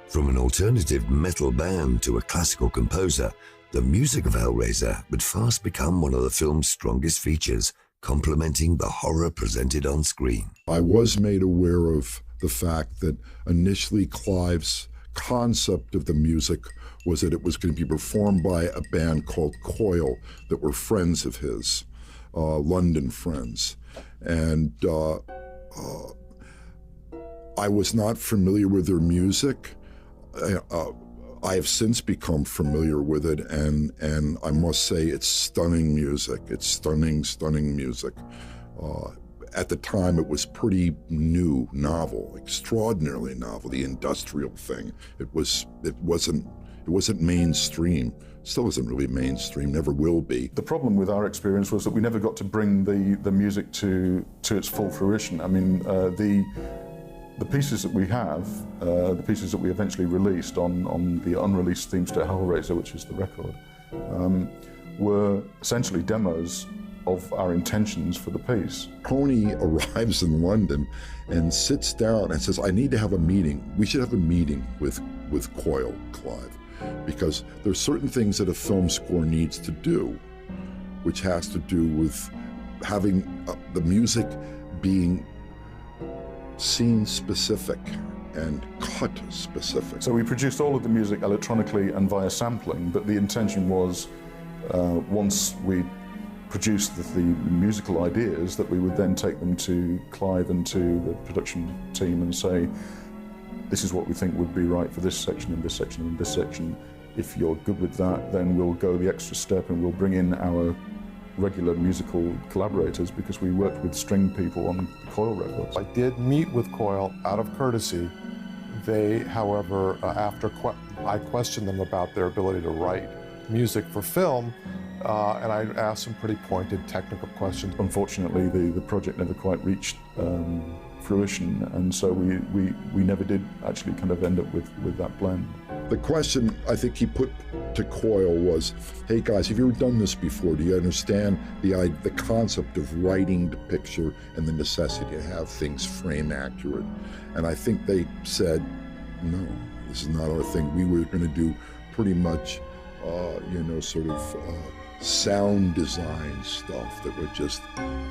From an alternative metal band to a classical composer, the music of Hellraiser would fast become one of the film's strongest features, complementing the horror presented on screen. I was made aware of the fact that initially Clive's concept of the music was that it was going to be performed by a band called Coil that were friends of his, London friends. And I was not familiar with their music. I have since become familiar with it, and I must say it's stunning music. It's stunning music. At the time, it was pretty new, novel, extraordinarily novel. The industrial thing. It wasn't mainstream. Still isn't really mainstream. Never will be. The problem with our experience was that we never got to bring the music to its full fruition. I mean, the pieces that we have, the pieces that we eventually released on the unreleased themes to Hellraiser, which is the record, were essentially demos of our intentions for the piece. Tony arrives in London and sits down and says, I need to have a meeting. We should have a meeting with Coil, Clive, because there's certain things that a film score needs to do, which has to do with having the music being scene specific and cut specific. So we produced all of the music electronically and via sampling, but the intention was once we produced the musical ideas that we would then take them to Clive and to the production team and say, this is what we think would be right for this section and this section and this section. If you're good with that, then we'll go the extra step and we'll bring in our regular musical collaborators, because we worked with string people on the Coil records. I did meet with Coil out of courtesy. They, however, after I questioned them about their ability to write music for film, and I asked some pretty pointed technical questions. Unfortunately, the project never quite reached fruition, and so we never did actually kind of end up with that blend. The question I think he put to Coil was, hey guys, have you ever done this before? Do you understand the concept of writing the picture and the necessity to have things frame accurate? And I think they said, no, this is not our thing. We were going to do pretty much, sort of sound design stuff that would just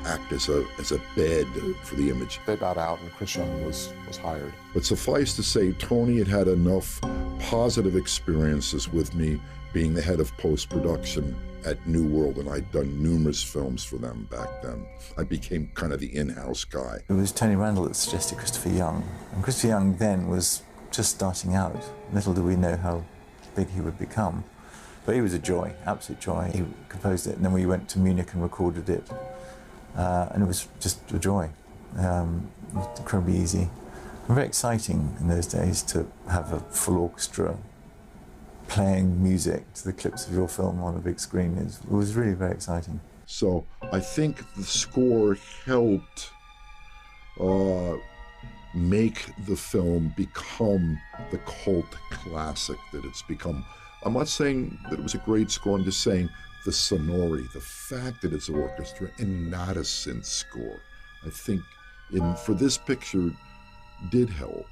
act as a bed for the image. They bowed out and Chris Young was hired. But suffice to say, Tony had enough positive experiences with me being the head of post-production at New World, and I'd done numerous films for them back then. I became kind of the in-house guy. It was Tony Randall that suggested Christopher Young, and Christopher Young then was just starting out. Little do we know how big he would become. But he was a joy, absolute joy. He composed it, and then we went to Munich and recorded it, and it was just a joy. It was incredibly easy. And very exciting in those days to have a full orchestra playing music to the clips of your film on a big screen. It was really very exciting. So I think the score helped make the film become the cult classic that it's become. I'm not saying that it was a great score, I'm just saying the sonority, the fact that it's an orchestra and not a synth score, I think for this picture did help.